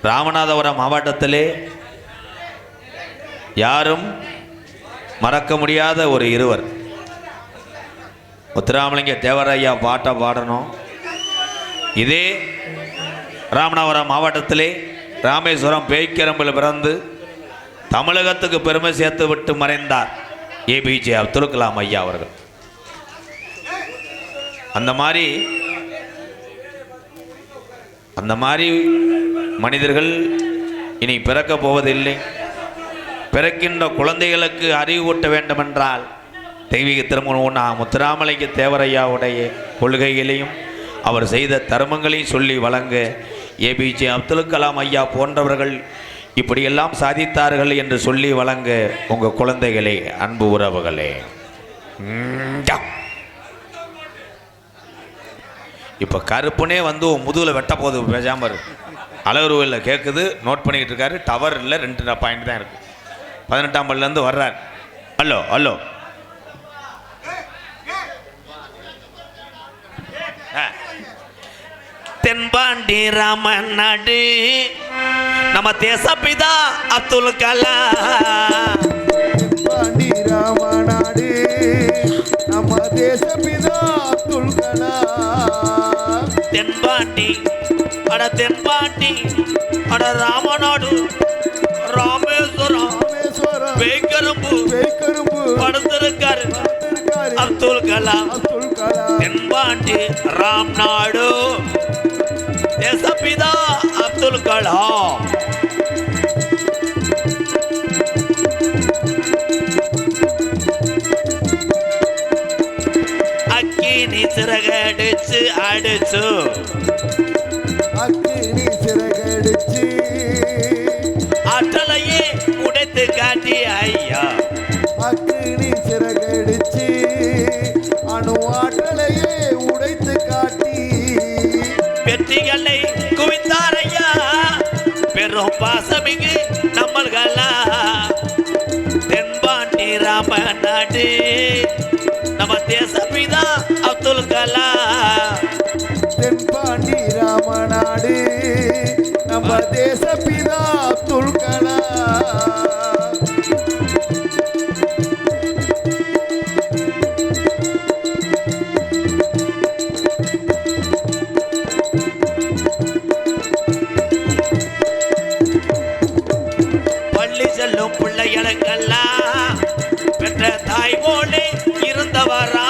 ராமநாதபுரம் மாவட்டத்திலே யாரும் மறக்க முடியாத ஒரு இருவர். முத்துராமலிங்க தேவரையா பாட்டை பாடணும். இதே ராமநாதபுரம் மாவட்டத்திலே ராமேஸ்வரம் பேய்க்கரம்பில் பிறந்து தமிழகத்துக்கு பெருமை சேர்த்து விட்டு மறைந்தார் ஏபிஜே அப்துல் கலாம் ஐயா அவர்கள். அந்த மாதிரி மனிதர்கள் இனி பிறக்க போவதில்லை. பிறக்கின்ற குழந்தைகளுக்கு அறிவூட்ட வேண்டுமென்றால் தெய்வீக திருமணம் முத்துராமலிங்க தேவரையாவுடைய கொள்கைகளையும் அவர் செய்த தர்மங்களையும் சொல்லி வழங்க ஏபிஜே அப்துல் கலாம் ஐயா போன்றவர்கள் இப்படியெல்லாம் சாதித்தார்கள் என்று சொல்லி வழங்க உங்கள் குழந்தைகளே, அன்பு உறவுகளே. இப்போ கருப்புனே வந்து முதுகில் வெட்ட போகுது, பேசாமல் அழகுருவில் கேட்குது, நோட் பண்ணிக்கிட்டு இருக்காரு. டவர் இல்லை, 2 பாயிண்ட் தான் இருக்குது. 18ஆம் பள்ளிலேருந்து வர்றார். ஹலோ ஹலோ தென்பாண்டி ராமன் நாடு நம்ம தேசப்பிதா அப்துல் கலாம். தென்பாண்டி ராமநாடு நம்ம தேசப்பிதா அப்துல் கலாம். தென்பாண்டி அட ராமநாடு ராமேஸ்வரம் பேய்க்கரும்பு படுத்திருக்காரு அப்துல் கலாம். தென்பாண்டி ராம்நாடு தேசப்பிதா அப்துல் கலாம். அக்கினி சிறகடிச்சு அடிச்சு ஆற்றலையே உடைத்து காட்டி ஐயா. அக்கினி சிறகடிச்சு அணு ஆற்றலையே உடைத்து காட்டி வெற்றிகளை குவித்தார் ஐயா. பெரும் பாசமிகு நம்மள்களா தென்பாண்டி ராமநாடு நம்ம தேசப்பிதா அப்துல் கலாம். தென்பாண்டி ராமநாடு நம்ம தேசப்பிதா அப்துல் கலாம். பள்ளி செல்லும் பிள்ளைகளுக்கெல்லாம் பெற்ற தாய் போலே இருந்தவரா.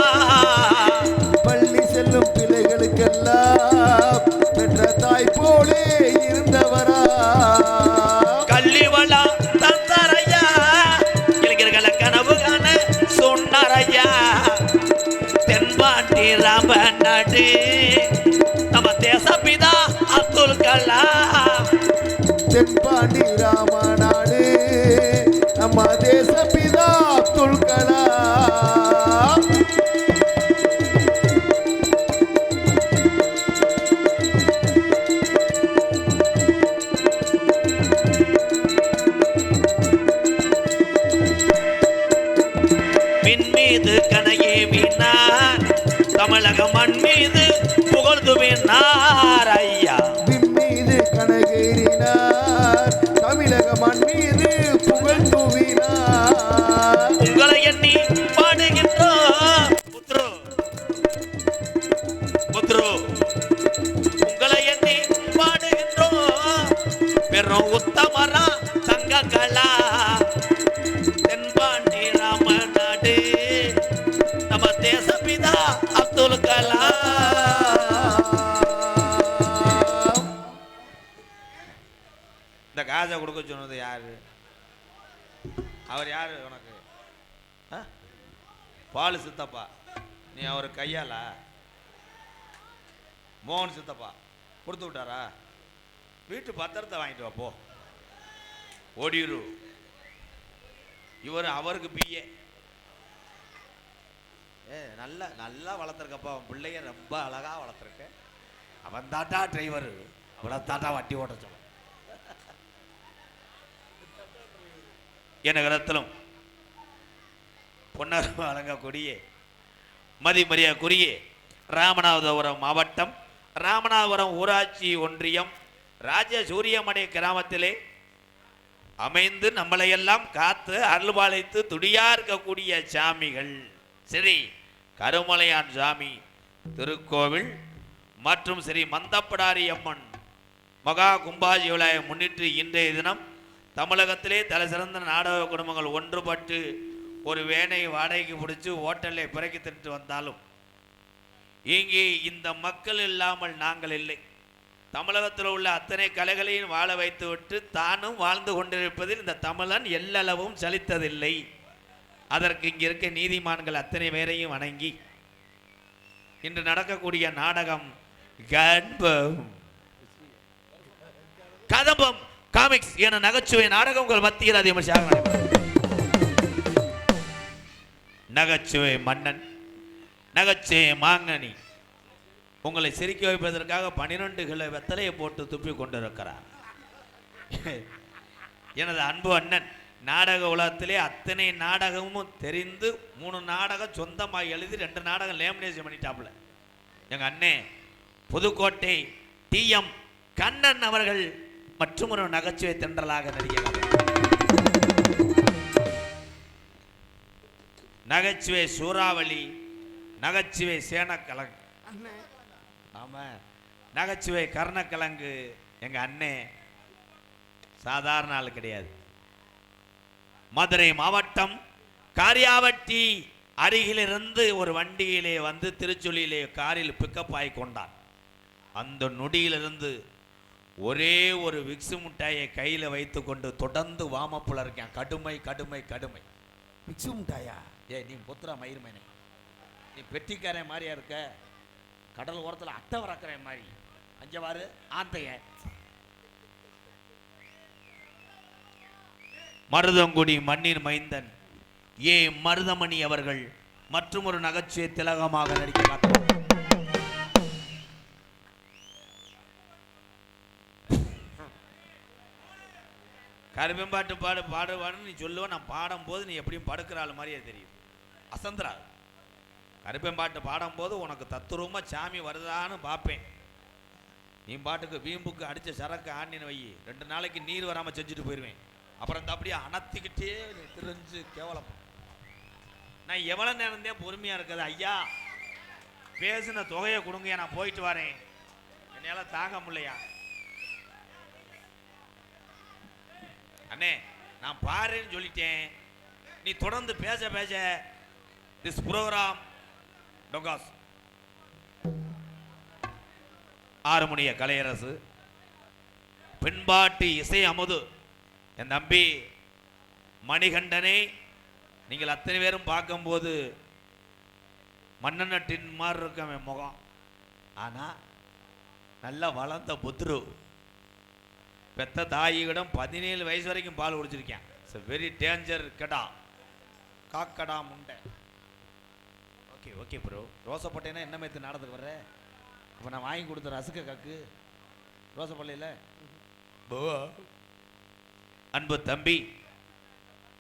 பள்ளி செல்லும் பிள்ளைகளுக்கெல்லாம் பெற்ற தாய் போலே இருந்தவரா. கல்லிவளா தந்தாரையா, இளைஞர்களை கனவு காண சொன்னாரையா. தென்பாண்டி ராமநாடு நம்ம தேசப்பிதா அப்துல் கலாம். தென்பாண்டி ராமநாடு நம்ம தேசப்பிதா அப்துல் கலாம். மீது கனையேவினார் தமிழக மண் மீது புகழ்ந்துவினார் ஐயா. மீது கனகேறினார் தமிழக மண் மீது புகழ்ந்துவினார். உங்களை எண்ணி பாடுகின்றோம் புத்ரு உங்களை எண்ணி பாடுகின்றோம் பெரும் உத்தமரா தங்கங்களா. தென்பாண்டி ராமநாடு நம்ம தேசப்பிதா அப்துல் கலாம். இந்த காசை கொடுக்க சொன்னது யாரு? அவர் யாரு உனக்கு? பாலு சித்தப்பா. நீ அவர் கையால மோகன் சித்தப்பா கொடுத்து விட்டாரா? வீட்டு பத்திரத்தை வாங்கிட்டு வா போ. ஓடிரு. இவர் அவருக்கு பிஏ. நல்லா நல்லா வளர்த்துருக்கப்பா. அவன் பிள்ளைய ரொம்ப அழகா வளர்த்துருக்க. அவன் தாட்டா டிரைவர், அவளை தாட்டா வட்டி ஓட்ட சொல்ல. என கரத்திலும் பொன்னர் வழங்கக்கூடிய மதிமரியாதைக்குரிய ராமநாதபுரம் மாவட்டம் ராமநாதபுரம் ஊராட்சி ஒன்றியம் ராஜ சூரியமடை கிராமத்திலே அமைந்து நம்மளையெல்லாம் காத்து அருள்பாலித்து துடியா இருக்கக்கூடிய சாமிகள் சரி கருமலையான் சாமி திருக்கோவில் மற்றும் ஸ்ரீ மந்தப்படாரி அம்மன் மகா கும்பாஜி விழாவை முன்னிட்டு இன்றைய தினம் தமிழகத்திலே தலை சிறந்த நாடக குடும்பங்கள் ஒன்றுபட்டு ஒரு வேனை வாடகைக்கு பிடிச்சி ஹோட்டலில் பிறக்கி திட்டு வந்தாலும் இங்கே இந்த மக்கள் இல்லாமல் நாங்கள் இல்லை. தமிழகத்தில் உள்ள அத்தனை கலைகளையும் வாழ வைத்துவிட்டு தானும் வாழ்ந்து கொண்டிருப்பதில் இந்த தமிழன் எல்லளவும் சலித்ததில்லை. அதற்கு இங்கே இருக்க நீதிமான்கள் அத்தனை பேரையும் வணங்கி இன்று நடக்கக்கூடிய நாடகம் கதம்பம் காமிக்ஸ் என நகைச்சுவை நாடகம் உங்கள் மத்தியில் அதிக நகைச்சுவை மன்னன் நகைச்சுவை மாங்கனி உங்களை சிரிக்க வைப்பதற்காக 12 கிலோ வெத்தலையை போட்டு துப்பி கொண்டிருக்கிறார் எனது அன்பு அண்ணன். நாடக உலகத்திலே அத்தனை நாடகமும் தெரிந்து 3 நாடகம் சொந்தமாக எழுதி 2 நாடகம் லேமினேஷன் பண்ணிட்டாப்புல எங்க அண்ணே புதுக்கோட்டை TM கண்ணன் அவர்கள் மற்றும் ஒரு நகைச்சுவை தென்றலாக நடிக்கிறார். நகைச்சுவை சூறாவளி நகைச்சுவை சேனக்கிழங்கு ஆமா நகைச்சுவை கர்ணக்கிழங்கு எங்க அண்ணே சாதாரண ஆள் கிடையாது. மதுரை மாவட்டம் காரியாவட்டி அருகிலிருந்து ஒரு வண்டியிலே வந்து திருச்சுழியிலே காரில் பிக்கப் ஆகி கொண்டார். அந்த நொடியிலிருந்து ஒரே ஒரு விக்ஸு முட்டாயை கையில் வைத்து கொண்டு தொடர்ந்து வாமப்புல இருக்கேன். கடுமை கடுமை கடுமை. விக்ஸு முட்டாயா? நீ புத்திரா மயிர்மேனே, நீ பெட்டிக்காரன் மாதிரியா இருக்க. கடல் ஓரத்தில் அட்டை வரக்கிறேன் மாதிரி அஞ்சவாறு ஆந்தைய. மருதங்குடி மண்ணின் மைந்தன் மருதமணி அவர்கள் மற்றும் ஒரு நகைச்சுவை திலகமாக நடிக்க காத்தோம். கரும்பெம்பாட்டு பாடுவான்னு நீ சொல்லுவ. நான் பாடும்போது நீ எப்படியும் படுக்கிற ஆள் மாதிரியே தெரியும். அசந்திரா கருப்பெம்பாட்டு பாடும்போது உனக்கு தத்துரூபமா சாமி வருதான்னு பார்ப்பேன். நீ பாட்டுக்கு வீம்புக்கு அடித்த சரக்கு ஆண்டின வை 2 நாளைக்கு நீர் வராமல் செஞ்சுட்டு போயிடுவேன். அப்புறம் அப்படியே அணத்திக்கிட்டே தெரிஞ்சு கேவலம். நான் எவ்வளோ நேரந்தே பொறுமையாக இருக்குது. ஐயா பேசின தொகையை கொடுங்க, நான் போயிட்டு வரேன், என்னால் தாங்க முடியலையா. அண்ணே நான் பாருன்னு சொல்லிட்டேன், நீ தொடர்ந்து பேச பேச திஸ் ப்ரோக்ராம் டொகாஸ். ஆறுமணிய கலையரசு பின்பாட்டு இசை அமுது என் தம்பி மணிகண்டனை நீங்கள் அத்தனை பேரும் பார்க்கும்போது மண்ணெண்ணட்டின் மாதிரி இருக்க முகம். ஆனால் நல்லா வளர்ந்த புத்ரு பெத்த தாயிடம் 17 வயசு வரைக்கும் பால் குடிச்சிருக்கேன். இட்ஸ் வெரி டேஞ்சர் கடா காக்கடா முண்டை. Okay okay bro. ரோசப்பட்டேன்னா என்ன மேத்து நாடத்துக்கு வர்ற? இப்போ நான் வாங்கி கொடுத்த ரசுக்க காக்கு ரோசப்பள்ளியில். அன்பு தம்பி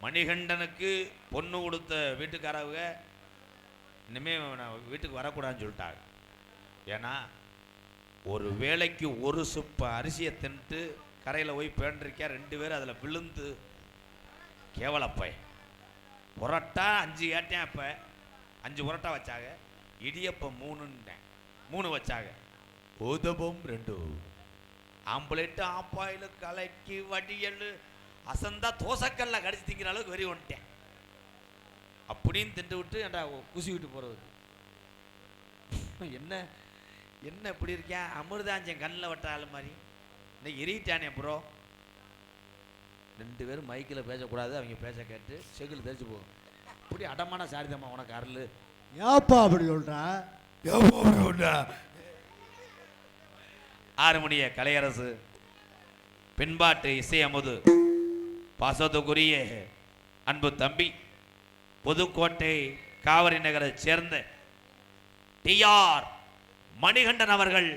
மணிகண்டனுக்கு பொண்ணு கொடுத்த வீட்டுக்காரவங்க இனிமேல் நான் வீட்டுக்கு வரக்கூடாதுன்னு சொல்லிட்டாங்க. ஏன்னா ஒரு வேளைக்கு ஒரு சுப்ப அரிசியை தின்ட்டு கரையில் போய் பேண்டிருக்கேன். 2 பேரும் அதில் விழுந்து கேவலப்பை புரட்டா 5 கேட்டேன். அப்போ 5 புரட்டா வச்சாங்க. இடியப்பம் 3 வச்சாங்க. உதபம் 2 ஆம்பளைட்டு ஆப்பாயில் கலைக்கு வடியல் அசந்தா தோசைக்கல்ல கடிச்சு திங்கிற அளவுக்கு வெறி வந்துட்டேன். அப்படின்னு திண்டு விட்டு ஏன்டா குசி விட்டு போகிறது. என்ன என்ன இப்படி இருக்கேன் அமிர்தாஞ்சன் கண்ணில் வட்ட ஆள் மாதிரி இன்னைக்கு எரிட்டானே ப்ரோ. 2 பேரும் மைக்கில் பேசக்கூடாது, அவங்க பேச கேட்டு செகில் தெரிச்சு போகும். இப்படி அடமான சாரிதம்மா உனக்கு அருள். ஏப்பா அப்படி சொல்றா? ஏப்பா அப்படி சொல்றா? ஆறுமணிய கலையரசு பின்பாட்டு இசை அமுது பாசத்துக்குரிய அன்பு தம்பி புதுக்கோட்டை காவிரி நகரை சேர்ந்த TR மணிகண்டன் அவர்கள்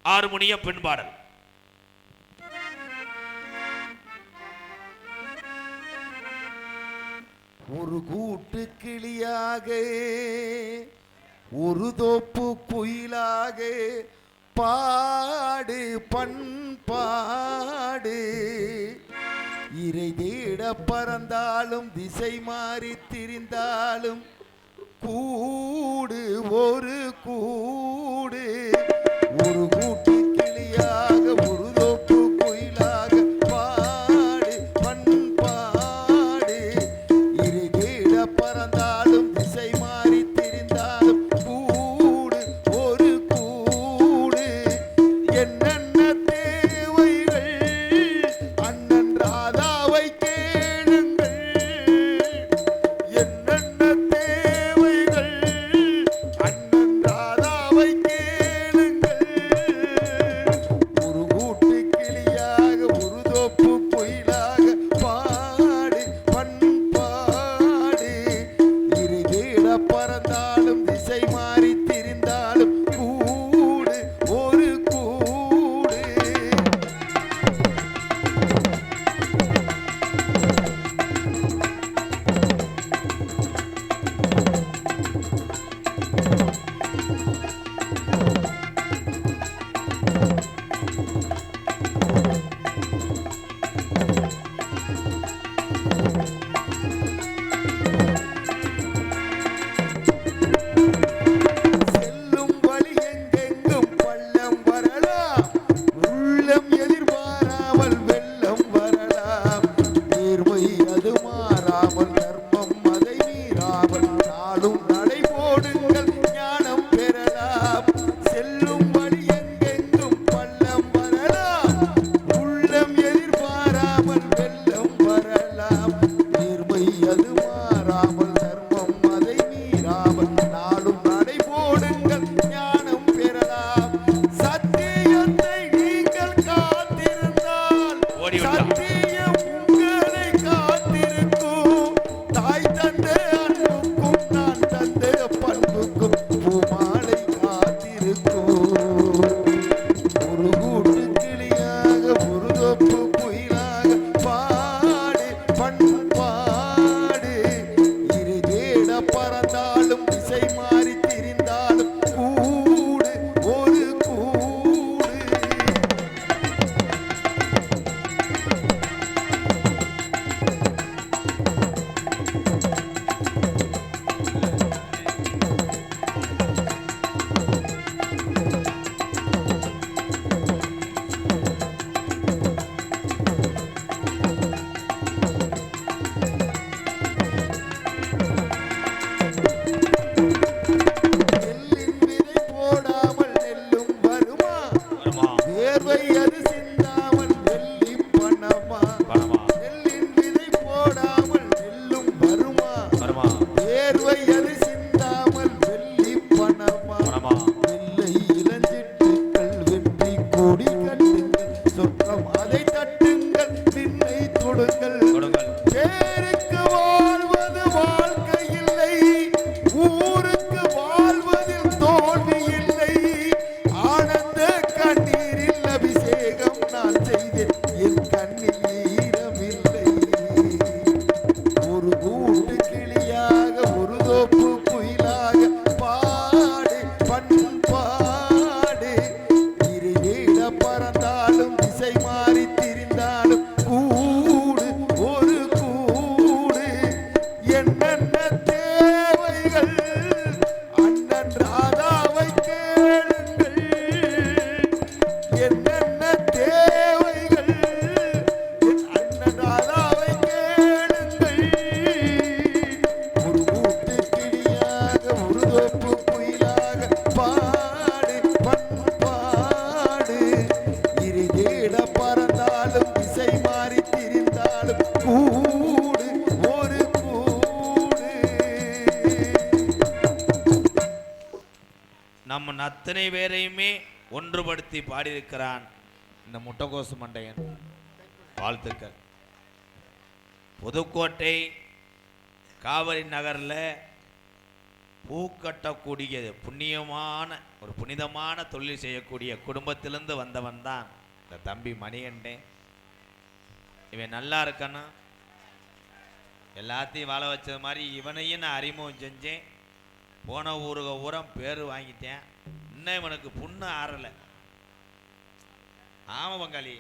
ஆறுமணிய பின்பாடல். ஒரு கூட்டு கிளியாக ஒரு தோப்பு குயிலாக பாடு பண் பாடு இறை தேட பறந்தாலும் திசை மாறி திரிந்தாலும் கூடு ஒரு கூடு ஒரு கூட்டு கிளியாக ஒரு தோப்பு குயிலாக பாடு பண்பாடு இறை தேட பறந்தாலும் திசை மாறி திரிந்தாலும் கூடு ஒரு கூடு என்னென்ன தேவைகள் அண்ணன் ராதாவை கேளுங்கள் என்னென்ன தேவைகள் அண்ணன் ராதாவை கேளுங்கள் ஒரு கூட்டு கிளியாக ஒரு தோப்பு பொயிலாக பாடு பண்பாடு இரு தேட பறந்தாலும் திசை மாறி திரிந்தாலும் கூடு ஒரு கூடு செல்லும் வழி எங்கெங்கும் பள்ளம் வரலாம் உள்ளம் எதிர்பாராமல் வெள்ளம் வரலாம் நேர்மை அது மாறாமல் தர்மம் அதை மீறாமல் நாளும் நடை போடுங்கள் ஞானம் பெறலாம் செல்லும் வழி எங்கெங்கும் பள்ளம் வரலாம் உள்ளம் எதிர்பாராமல் வெள்ளம் வரலாம் நேர்மை அது மாறாமல் தர்மம் அதை மீறாமல் நாளும் நடை போடுங்கள் ஞானம் பெறலாம் சத்தியத்தை நீங்கள் காத்திருந்தால் ஓடி வந்தா. சத்தியம் உங்களை காத்திருக்கும் தாய் தந்த அன்புக்கும் நான் தந்த பண்புக்கும் பூமாலை காத்திருக்கும் ஒரு கூட்டு கிளியாக ஒரு தொப்பு குயிலாக பாடு பண்பாடு இரு தேட பறந்தாலும் திசை மாறி திரிந்தாலும் கூடு ஒரு கூடு நெல்லின் விதை போடாமல் நெல்லும் வருமா வருமா வேர்வை அது சிந்தாமல் வெள்ளி பணமா பணமா நெல்லின் விதை போடாமல் நெல்லும் வருமா வருமா வேர்வை அது சிந்தாமல் வெள்ளி பணமா பணமா வெள்ளை இளஞ்சிட்டுக்கள் வெற்றி கொடி கட்டுங்கள் சொர்க்கம் அதை தட்டுங்கள் நின்னை தொடுங்கள் கொடுங்கள் பேருக்கு வாழ்வது வாழ்க்கை இல்லை ஊருக்கு வாழ்வதில் தோல்வி இல்லை ஆனந்த கண்ணீரில் அபிஷேகம் நான் செய்தேன் என் கண்ணில் ஈரமில்லை ஒரு கூட்டு கிளியாக ஒரு தோப்பு குயிலாக பாடு பண்பாடு இரு தேட பறந்தாலும் திசை மாறி திரிந்தாலும் கூடு ஒரு கூடு என்னென்ன தேவைகள் அண்ணன் ராதாவை கேளுங்கள் என்னென்ன தேவைகள் என் அண்ணன் ராதாவை கேளுங்கள் ஒரு கூட்டு கிளியாக ஒரு தோப்பு குயிலாக பாடு பண்பாடு இரு தேட பறந்தாலும் திசை மாறி திரிந்தாலும் கூடு ஒரு கூடு நம்ம அத்தனை பேரையுமே ஒன்றுபடுத்தி பாடியிருக்கிறான் இந்த முட்டைகோசு மண்டையன். வாழ்த்துக்கள். புதுக்கோட்டை காவிரி நகரில் பூ கட்டக்கூடிய புண்ணியமான ஒரு புனிதமான தொழில் செய்யக்கூடிய குடும்பத்திலிருந்து வந்தவன் தான் இந்த தம்பி மணிகண்டன். இவன் நல்லா இருக்கணும், எல்லாத்தையும் வாழ வச்சது மாதிரி இவனையும் நான் அறிமுகம் செஞ்சேன். போன ஊருக ஊரம் பேர் வாங்கிட்டேன். இன்னும் இவனுக்கு புண்ணு ஆறலை. ஆமா பங்காளி,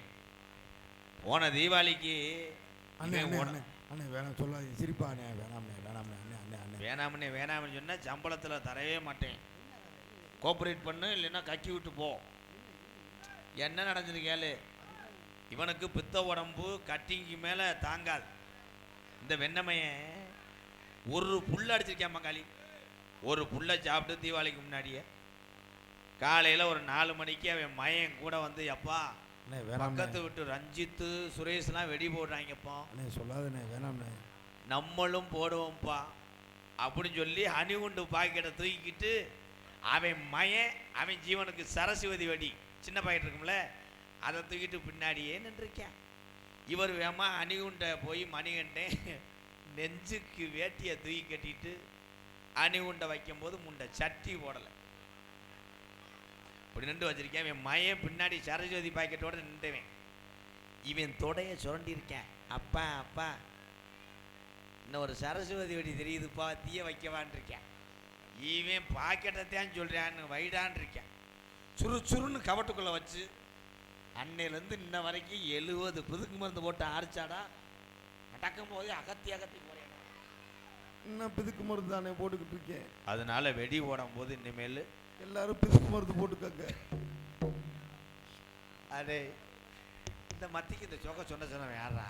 போன தீபாவளிக்கு அண்ணே இவன் அண்ணே ஓட- அண்ணே அண்ணே வேணாம் சொல்லாதீங்க சிரிப்பா அண்ணே வேணாம்ண்ணே வேணாம்ண்ணே அண்ணே அண்ணே அண்ணே வேணாம்னு சொன்னா சம்பளத்தில் தரவே மாட்டேன். கோஆப்ரேட் பண்ணு, இல்லைன்னா கக்கி விட்டு போ. என்ன நடந்தது கேளு. இவனுக்கு பித்த உடம்பு கட்டிங்கு மேலே தாங்காது. இந்த வெண்ணமையன் ஒரு புல்ல அடிச்சிருக்கேன் பங்காளி. ஒரு புல்லை சாப்பிட்டு தீபாவளிக்கு முன்னாடியே காலையில் ஒரு 4 மணிக்கு அவன் மயன் கூட வந்து, எப்பா அண்ணே வேணாம்ண்ணே பக்கத்து விட்டு ரஞ்சித்து சுரேஷ்லாம் வெடி போடுறாங்கப்பா, அண்ணே சொல்லாதண்ணே வேணாம்ண்ணே நம்மளும் போடுவோம்ப்பா அப்படின்னு சொல்லி அணிகுண்டு பாக்கெட்டை தூக்கிக்கிட்டு அவன் மயன், அவன் ஜீவனுக்கு சரஸ்வதி வெடி சின்ன பாக்கெட் இருக்கும்ல, அதை தூக்கிட்டு பின்னாடியே நின்றுருக்கேன். இவர் வேமா அணிகுண்டை போய் மணிகண்டேன் நெஞ்சுக்கு வேட்டியை தூக்கி கட்டிட்டு அணிகுண்டை வைக்கும்போது முண்டை சட்டி போடலை, இப்படி நின்று வச்சிருக்கேன். இவன் மயன் பின்னாடி சரஸ்வதி பாக்கெட்டோட நின்றுவேன். இவன் தொடைய சுரண்டிருக்கேன். அப்பா அப்பா இன்னும் ஒரு சரஸ்வதி வெடி தெரியுதுப்பா, தீய வைக்கவான் இருக்கேன். இவன் பாக்கெட்டைத்தான் சொல்கிறான்னு வைடான் இருக்கேன். சுறுசுறுன்னு கவட்டுக்குள்ளே வச்சு அன்னையிலேருந்து இன்ன வரைக்கும் 70 புதுக்கு மருந்து போட்டு ஆரிச்சாடா. நடக்கும் போது அகத்தி போறேன். இன்னும் பிதுக்கு மருந்து தானே போட்டுக்கிட்டு இருக்கேன். அதனால வெடி ஓடும் போது இனிமேல் எல்லாரும் பிதுக்கு மருந்து போட்டுக்கங்க. அடே இந்த மத்திக்கு இந்த சோக்க சொன்னவன் யாரா?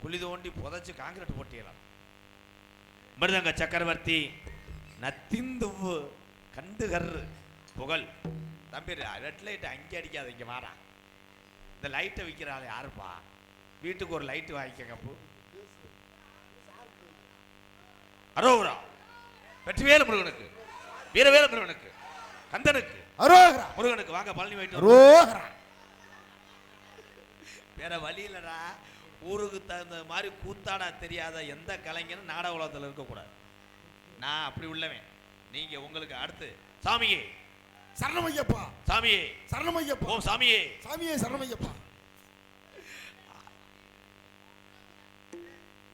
குழி தோண்டி புதைச்சு காங்கிரீட் போட்டியலாம். மிருதங்க சக்கரவர்த்தி நத்திந்துவு கண்டுகர் புகழ். தம்பி ரெட் லைட் அங்கே அடிக்காத, இங்கே வாரா. இந்த லைட்டை விற்கிறாள் யாருப்பா? வீட்டுக்கு ஒரு லைட்டு வாங்கிக்கங்க. அரோகரா வெற்றிவேல முருகனுக்கு, வீரவேல முருகனுக்கு, கந்தனுக்கு, அரோகரா முருகனுக்கு. வாங்க பழனி போயிட்டு அரோகரா. வேற வழி இல்லடா. ஊருக்கு தகுந்த மாதிரி கூத்தாடா தெரியாத எந்த கலைஞனும் நாடக உலகத்தில் இருக்கக்கூடாது. நான் அப்படி உள்ளவன். நீங்க உங்களுக்கு அடுத்து சாமியே சரணமையப்பா, சாமியே சரணமையப்பா, ஓ சாமியே சாமியே சரணமையப்பா.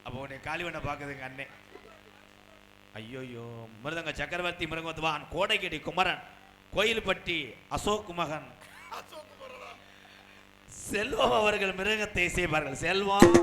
அப்போ உன்னை காளிவண்ணை பார்க்குதுங்க அண்ணே. ஐயோயோ மிருதங்க சக்கரவர்த்தி மிருகத்வான் கோடைக்கடி குமரன் கோயில்பட்டி அசோக் மகன் செல்வம் அவர்கள் மிருகத்தை செய்வார்கள். செல்வம்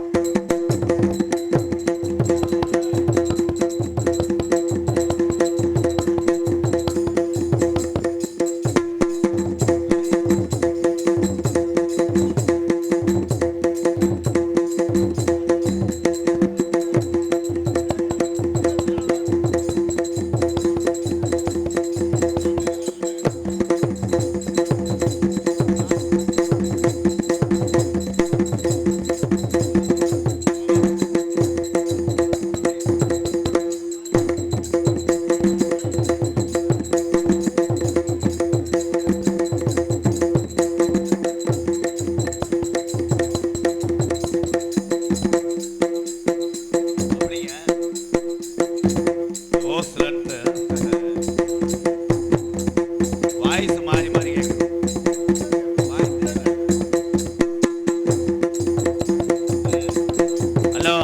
வாய்ஸ் மாறி மாறி கேட்குது. ஹலோ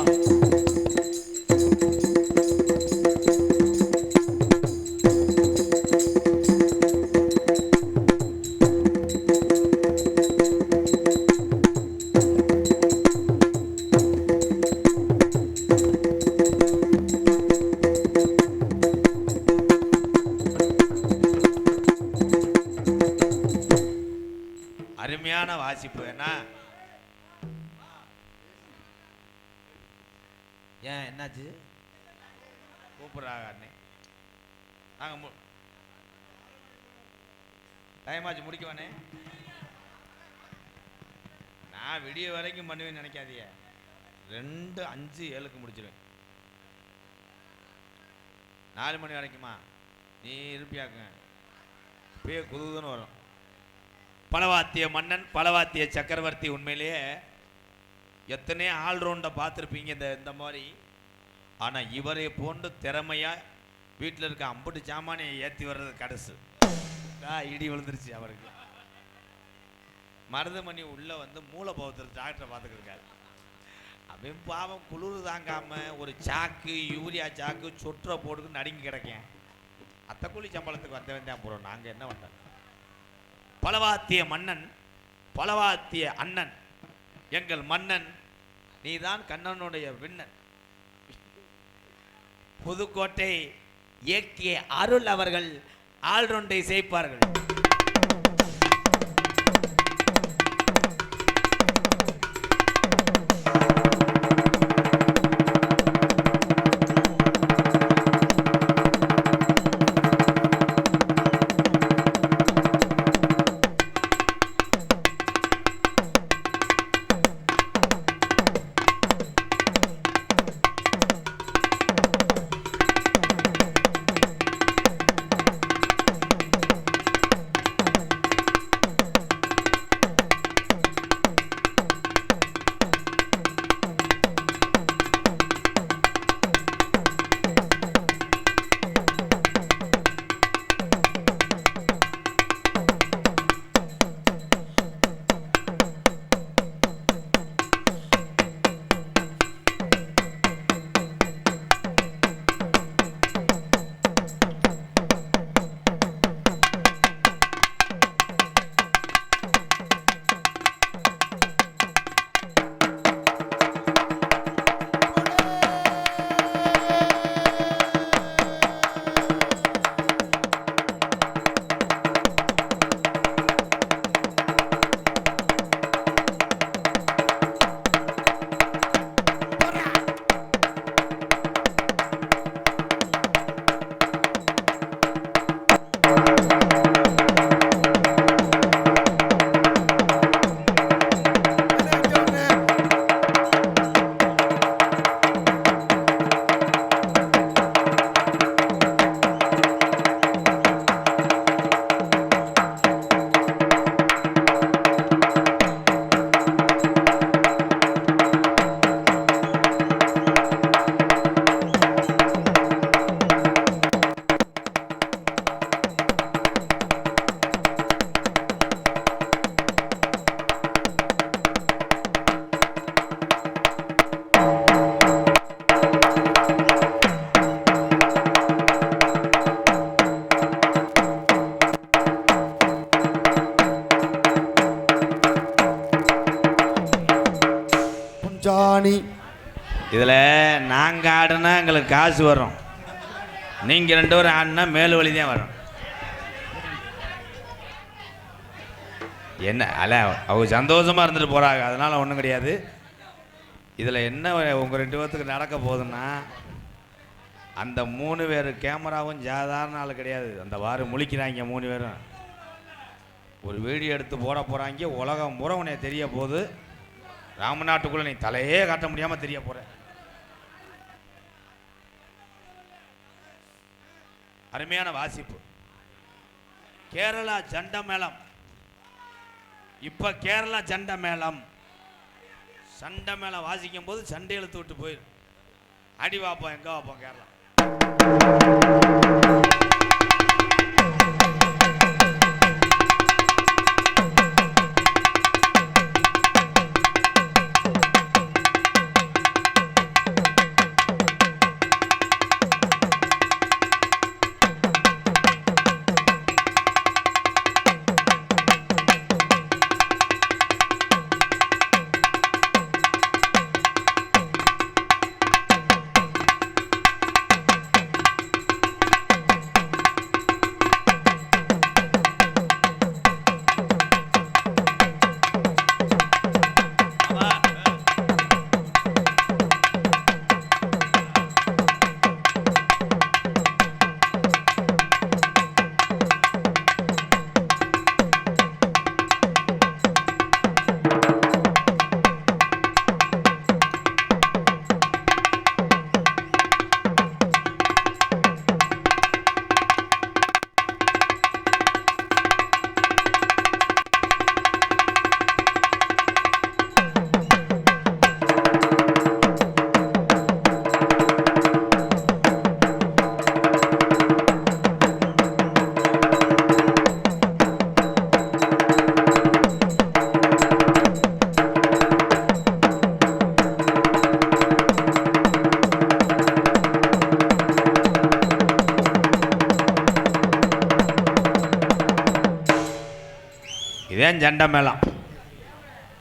அருமையான வாசிப்பு. என்ன ஏன் என்னாச்சு? கூப்பிட்றாங்க அண்ணே. நாங்கள் டைம் ஆச்சு முடிக்கவானே. நான் விடிய வரைக்கும் பண்ணுவேன்னு நினைக்காதீங்க. 2, 5, 7க்கு முடிச்சிடுவேன். 4 மணி வரைக்குமா நீ இருப்பியாக்குங்க. இப்பயே குதுன்னு வரும். பலவாத்திய மன்னன் பலவாத்திய சக்கரவர்த்தி. உண்மையிலேயே எத்தனை ஆல்ரவுண்டை பார்த்துருப்பீங்க இந்த மாதிரி. ஆனால் இவரை போன்று திறமையாக வீட்டில் இருக்க 50 சாமானியை ஏற்றி வர்றது கடைசு. இடி விழுந்துருச்சு அவருக்கு. மருதமணி உள்ளே வந்து மூளை பௌத்தர் டாக்டரை பார்த்துக்கிருக்காரு. அவன் பாவம் குளிர் தாங்காமல் ஒரு சாக்கு யூரியா சாக்கு சொற்றை போட்டுக்கு நடுங்கி கிடக்கேன். அத்தை கூலி சம்பளத்துக்கு வந்தவன் தான் போகிறோம். நாங்கள் என்ன பண்ணோம்? பலவாத்திய மன்னன் பலவாத்திய அண்ணன் எங்கள் மன்னன், நீதான் கண்ணனுடைய விண்ணன். புதுக்கோட்டை இயக்கிய அருள் அவர்கள் ஆல்ரவுண்டை செய்ப்பார்கள். ஜானி இதில் நாங்கள் ஆடுனா எங்களுக்கு காசு வரும், நீங்கள் 2 பேரும் ஆடினா மேல் வழி தான் வரும். என்ன அல்ல, அவங்க சந்தோஷமாக இருந்துட்டு போகிறாங்க, அதனால் ஒன்றும் கிடையாது. இதில் என்ன உங்கள் 2 பேர்த்துக்கு நடக்க போகுதுன்னா, அந்த 3 பேர் கேமராவும் சாதாரண ஆள் கிடையாது. அந்த வாரம் முழிக்கிறாங்க 3 பேரும். ஒரு வீடியோ எடுத்து போட போகிறாங்க. உலகம் பூரா உன்னை தெரிய போகுது. ராமநாட்டுக்குள்ளே நீ தலையே காட்ட முடியாமல் தெரிய போகிற. அருமையான வாசிப்பு. கேரளா ஜண்ட மேளம். இப்போ கேரளா ஜண்ட மேளம், சண்டை மேளம் வாசிக்கும் போது சண்டை இழுத்து விட்டு போயிடும். அடி வாப்போம், எங்கே வாப்போம் கேரளா. இதுதான் ஜண்ட மேளம்.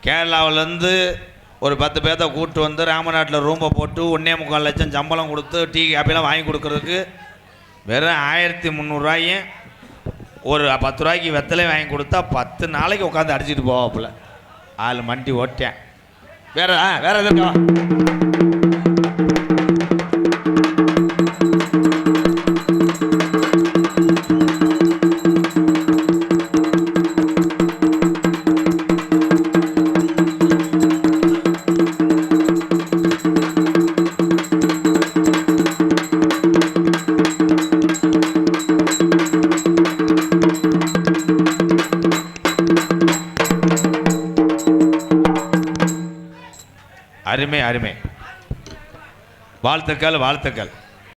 கேரளாவிலேருந்து ஒரு 10 பேர்த்த கூப்பிட்டு வந்து ராமநாட்டில் ரூமை போட்டு 1.25 லட்சம் சம்பளம் கொடுத்து டீ காப்பிலாம் வாங்கி கொடுக்கறதுக்கு வெறும் 1300 ஒரு 10 ரூபாய்க்கு வெத்தலை வாங்கி கொடுத்தா 10 நாளைக்கு உட்காந்து அடிச்சுட்டு போவாப்புல. ஆள் மண்டி ஓட்டேன். வேற வேற எதுக்கா? அருமை அருமை, வாழ்த்துக்கள் வாழ்த்துக்கள்.